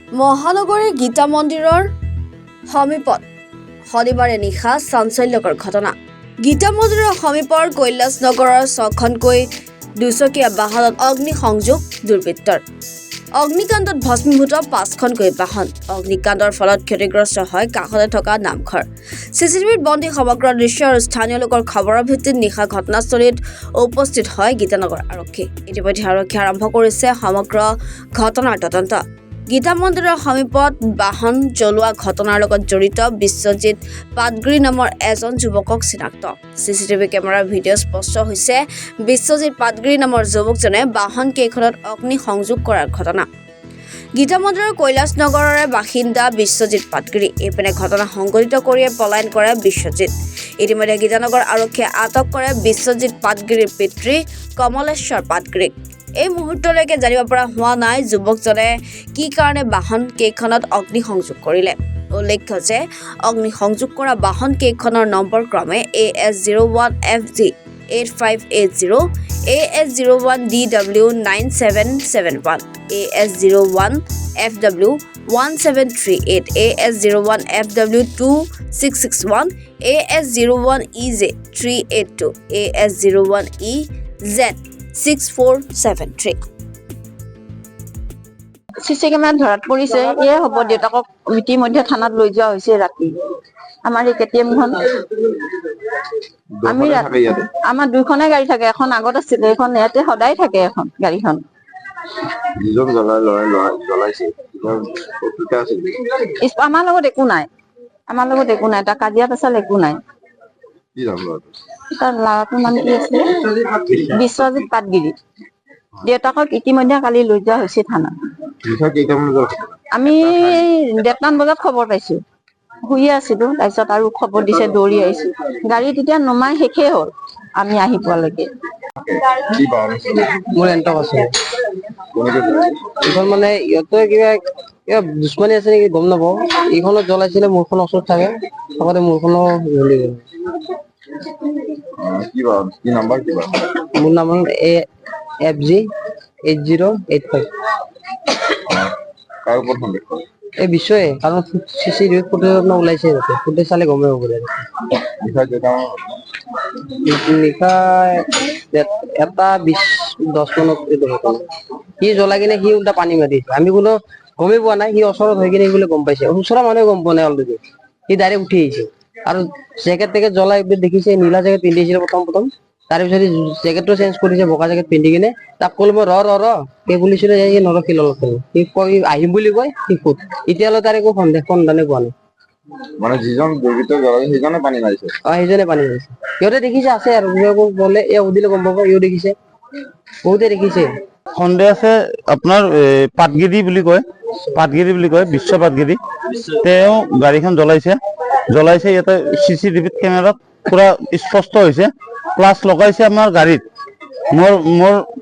মহানগৰীৰ গীতা মন্দিৰৰ সমীপত শনিবাৰে নিশা চাঞ্চল্যকৰ ঘটনা। গীতা মন্দিৰৰ সমীপৰ কৈলাশ নগৰৰ ছখনকৈ দুচকীয়া বাহনত অগ্নিসংযোগ দুৰ্বৃত্তৰ। অগ্নিকাণ্ডত ভস্মীভূত 5খনকৈ বাহন। অগ্নিকাণ্ডৰ ফলত ক্ষতিগ্ৰস্ত হয় কাষতে থকা নামঘৰ। চিচিটিভিত বন্দী সমগ্ৰ দৃশ্য আৰু স্থানীয় লোকৰ খবৰৰ ভিত্তিত নিশা ঘটনাস্থলীত উপস্থিত হয় গীতানগৰ আৰক্ষী। ইতিমধ্যে আৰক্ষীয়ে আৰম্ভ কৰিছে সমগ্ৰ ঘটনাৰ তদন্ত। গীতা মন্দিৰৰ সমীপত বাহন জ্বলোৱা ঘটনাৰ লগত জড়িত বিশ্বজিৎ পাটগিৰি নামৰ এজন যুৱকক চিনাক্ত। চিচিটিভি কেমেৰাৰ ভিডিঅ' স্পষ্ট হৈছে বিশ্বজিৎ পাটগিৰি নামৰ যুৱকজনে বাহন কেইখনত অগ্নি সংযোগ কৰাৰ ঘটনা। গীতা মন্দিৰৰ কৈলাশ নগৰৰে বাসিন্দা বিশ্বজিৎ পাটগিৰি। এইপিনে ঘটনা সংঘটিত কৰিয়ে পলায়ন কৰে বিশ্বজিৎ। ইতিমধ্যে গীতানগৰ আৰক্ষীয়ে আটক কৰে বিশ্বজিৎ পাটগিৰিৰ পিতৃ কমলেশ্বৰ পাটগিৰিক। এই মুহূৰ্তলৈকে জানিব পৰা হোৱা নাই যুৱকজনে কি কাৰণে বাহন কেইখনত অগ্নি সংযোগ কৰিলে। উল্লেখ্য যে অগ্নি সংযোগ কৰা বাহন কেইখনৰ নম্বৰ ক্ৰমে AS01FG 8580, AS01DW 9771, AS01FW 1738, AS01FW 2661, AS01EJ 382, AS01EZ 6473। CC কেমেৰাত ধৰাত পৰিছে। এয়ে হ'ব দেউতাকক ইতিমধ্যে থানাত লৈ যোৱা হৈছে ৰাতি। আমাৰ এই কেটিএমখন আমি আমাৰ দুইখনে গাড়ী থাকে, এখন আগত আছিলে, এখন ইয়াতে সদায় থাকে এখন গাড়ীখন। আমাৰ লগত একো নাই, আমাৰ লগত একো নাই, তাৰ কাজিয়া পেচাল একো নাই। তাৰ ল'ৰাটোৰ নাম কি আছিলে? বিশ্বজিৎ পাটগিৰি। দেউতাকক ইতিমধ্যে কালি লৈ যোৱা হৈছে থানাত। আমি 1:30মান বজাত খবৰ পাইছো, শুই আছিলো, তাৰপিছত আৰু খবৰ দিছে, দৌৰি আহিছো। গাড়ী তেতিয়া নমাই শেষেই হ'ল আমি আহি পোৱালৈকে। মোৰ এণ্টক আছে এইখন, মানে ইহঁতে কিবা দুশ্মনী আছে নেকি গম নাপাওঁ। এইখনত জ্বলাইছিলে, মোৰখন ওচৰত থাকে, লগতে মোৰখনো জ্বলি গ'ল। মোৰ নাম AFG 8085। এই বিশ্বয়ে, কাৰণ চিচিটিভি ফুটেজ ওলাইছে, ফুটেজ চালে গমেই হ'ব। নিশা 1:20-10 মানত এইটো ঘটনা। সি জ্বলাই কিনে সি উল্টা পানী মাৰিছে, আমি কোনো গমেই পোৱা নাই। সি ওচৰত হৈ কিনে বোলে গম পাইছে, ওচৰৰ মানুহে গম পোৱা নাই অলৰেডি। সি ডাইৰেক্ট উঠি আহিছে আৰু জেকেট টেকেট জ্বলাই দেখিছে, নীলা জেকেট পিন্ধিছিলে প্ৰথম। তাৰপিছত জেকেটটো চেঞ্জ কৰিছে, বগা জেকেট পিন্ধি কিনে তাক ক'লো মই ৰ সেই পুলিচে নৰখিল অলপ। সি কয় আহিম বুলি কয়, সি ফুট এতিয়ালৈ তাৰ একো সন্ধানে পোৱা নাই। মানে যিজন দুৰ্বৃত্ত জ্বলাইছে সেইজনে পানী মাৰিছে। সেইজনে পানী মাৰিছে। সিহঁতে দেখিছে আছে আৰু গলে সুধিলে গম পাব, ইও দেখিছে, বহুতে দেখিছে। সন্দেহ আছে আপোনাৰ পাটগিৰি বুলি কয়, বিশ্ব পাটগিৰি। তেওঁ গাড়ীখন জ্বলাইছে। ইয়াতে চিচিটিভিত কেমেৰাত পুৰা স্পষ্ট হৈছে। প্লাছ লগাইছে আমাৰ গাড়ীত, মোৰ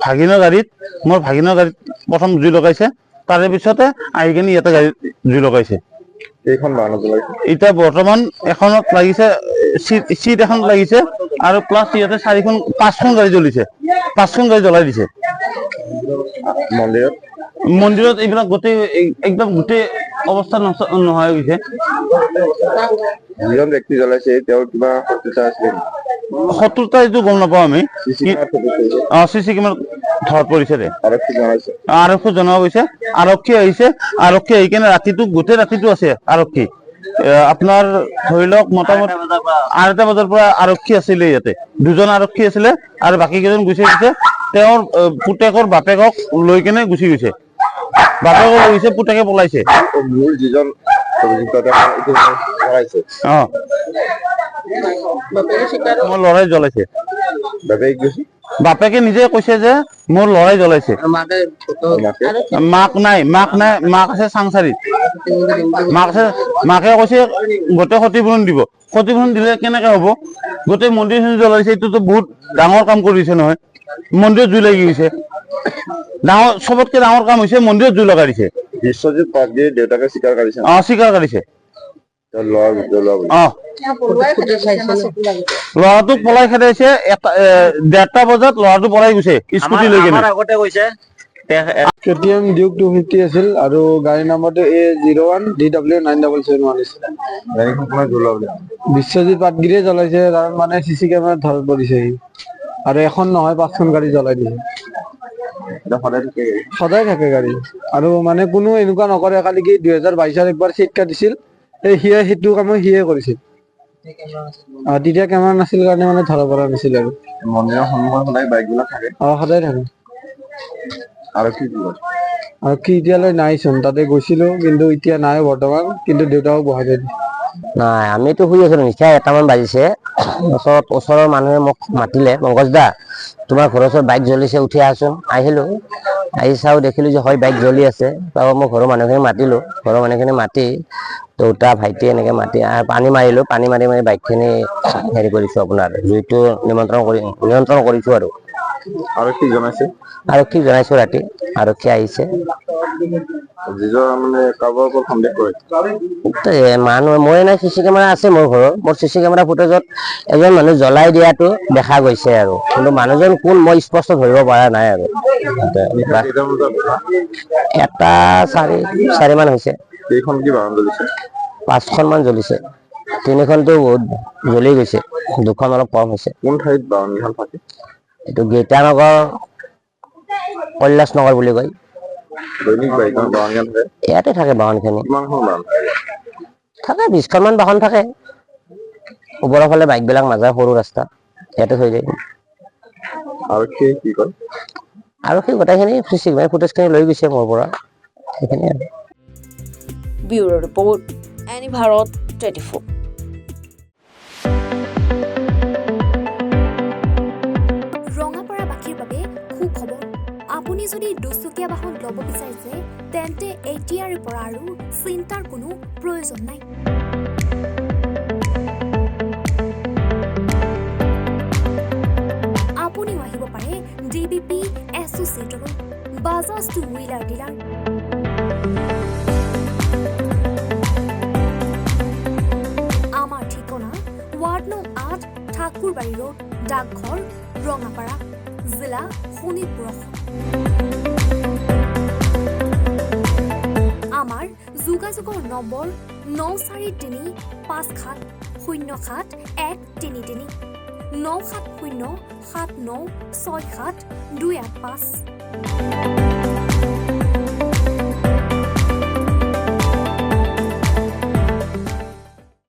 ভাগিনৰ গাড়ীত প্ৰথম জুই লগাইছে, তাৰে পিছতে আহি কিনে ইয়াতে গাড়ীত জুই লগাইছে। এইখন বাহনত জ্বলাইছে। এতিয়া বৰ্তমান এখনত লাগিছে, চিট এখন লাগিছে, আৰু প্লাছ ইয়াতে 5খন গাড়ী জ্বলিছে, 5খন গাড়ী জ্বলাই দিছে। মন্দিৰত এইবিলাক একদম গোটেই অৱস্থা নোহোৱা হৈ গৈছে। যিজন ব্যক্তি জ্বলাইছে তেওঁৰ কিবা শত্ৰুতা আছিলে? শত্ৰুতা এইটো গম নাপাওঁ আমি। চিচি কেমেৰাত ধৰাত পৰিছে। আৰক্ষী জনোৱা গৈছে, আৰক্ষী আহিছে। আৰক্ষী আহি কিনে গোটেই ৰাতিটো আছে আৰক্ষী। আপোনাৰ ধৰি লওক মোটামুটি 8টা বজাৰ পৰা আৰক্ষী আছিলে ইয়াতে। 2জন আৰক্ষী আছিলে আৰু বাকী কেইজন গুচি গৈছে। তেওঁৰ পুতেকৰ বাপেকক লৈ কেনে গুচি গৈছে। পুতেকে পলাইছে। মোৰ যিজন মোৰ ল'ৰাই জ্বলাইছে। বাপেকে নিজে কৈছে যে মোৰ ল'ৰাই জ্বলাইছে। মাক নাই, মাক আছে চাংচাৰিত। মাকে কৈছে গোটেই ক্ষতিপূৰণ দিব। ক্ষতিপূৰণ দিলে কেনেকে হ'ব? গোটেই মন্দিৰ জ্বলাইছে, এইটোতো বহুত ডাঙৰ কাম কৰিছে নহয়। মন্দিৰত জুই লাগি গৈছে। চবতকে ডাঙৰ কাম হৈছে মন্দিৰত জুই লগাই দিছে। বিশ্বজিৎ পাটগিৰিৰ দেউতাকে স্বীকাৰ কৰিছে। স্বীকাৰ কৰিছে। ল'ৰাটোক পলাই খেদাইছে। 1:30 বজাত ল'ৰাটো পলাই গৈছে স্কুটি লৈ কিনে। KTM Duke 250 আছিল আৰু গাড়ী নম্বৰটো A01 DW9771 আছিল। গাড়ীখন কোনে জ্বলালে? বিশ্বজিৎ পাটগিৰিয়ে জ্বলাইছে, তাৰ মানে চিচি কেমেৰাত ধৰা পৰিছে সি। আৰু এখন নহয় 5খন গাড়ী জ্বলাই দিছে। এটা সদায় থাকে গাড়ী। সদায় থাকে গাড়ী আৰু মানে কোনো এনেকুৱা নকৰে। কালি কি 2022 একবাৰ চিট কাটিছিল, সিয়ে সেইটো কামো সিয়ে কৰিছিল। তেতিয়া কেমেৰা নাছিল কাৰণে মানে ধৰা পৰা নাছিল আৰু। মন্দিৰৰ সন্মুখত সদায় বাইকবিলাক থাকে। সদায় থাকে। আৰু কি কয়? আৰু কি এতিয়ালৈ নাইচোন, তাতে গৈছিলো কিন্তু এতিয়া নাই বৰ্তমান, কিন্তু দেউতাও বহাই থৈ দিছে। নাই আমিতো শুই আছিলো, নিশা 1টামান বাজিছে। ওচৰৰ মানুহে মোক মাতিলে, পংকজ দা তোমাৰ ঘৰৰ ওচৰত বাইক জ্বলিছে, উঠি আহচোন। আহিলো, আহি চাওঁ দেখিলো যে হয় বাইক জ্বলি আছে। তাৰ মই ঘৰৰ মানুহখিনি মাতিলো, ঘৰৰ মানুহখিনি মাতি দেউতা ভাইটি এনেকে মাতি পানী মাৰিলো, পানী মাৰি বাইকখিনি হেৰি কৰিছো, আপোনাৰ জুইটো নিয়ন্ত্ৰণ কৰিছো আৰু। আৰক্ষী জনাইছে? আৰক্ষীক জনাইছো, ৰাতি আৰক্ষী আহিছে। যিজন মানে কাৰোবাৰ ওপৰত সন্দেহ কৰে? মানুহ মই নাই, চিচি কেমেৰা আছে মোৰ ঘৰৰ। মোৰ চিচি কেমেৰা ফুটেজত এজন মানুহ জ্বলাই দিয়াটো দেখা গৈছে আৰু, কিন্তু মানুহজন কোন মই স্পষ্ট ধৰিব পৰা নাই আৰু। 1:04 মান হৈছে। কেইখন কি বাহন জ্বলিছে? 5খন মান জ্বলিছে, 3খনতো বহুত জ্বলি গৈছে, 2খন অলপ কম হৈছে। কোন ঠাইত বাহনকেইখন থাকে? এইটো গীতানগৰ, কৈলাশ নগৰ বুলি কয়। দৈনিক বাহন থাকে? ইয়াতে থাকে বাহনখিনি। কিমানখন বাহন থাকে 20খন মান বাহন থাকে। ওপৰৰ ফালে বাইক বিলাক নাযায়, সৰু ৰাস্তা, ইয়াতে থৈ যায়। আৰক্ষীয়ে কি কয়? আৰক্ষী গোটেইখিনি চিচি ফুটেজখিনি লৈ গৈছে মোৰ পৰা, সেইখিনি আৰু। Bureau report, any Bharat 24। ৰঙাপাৰাবাসীৰ বাবে সুখবৰ। আপুনি যদি দুচকীয়া বাহন ল'ব বিচাৰিছে তেন্তে এতিয়াৰে পৰা আৰু চিন্তাৰ কোনো প্ৰয়োজন নাই। আপুনিও আহিব পাৰে DBP এছ'চিয়েটলৈ, বাজাজ টু হুইলাৰ ডিলাৰ। আমাৰ ঠিকনা ৱাৰ্ড নং 8, ঠাকুৰবাৰী ৰোড, ডাকঘৰ, ৰঙাপাৰা, জিলা শোণিতপুৰ। আমাৰ যোগাযোগৰ নম্বৰ 9435707133 9707967285285।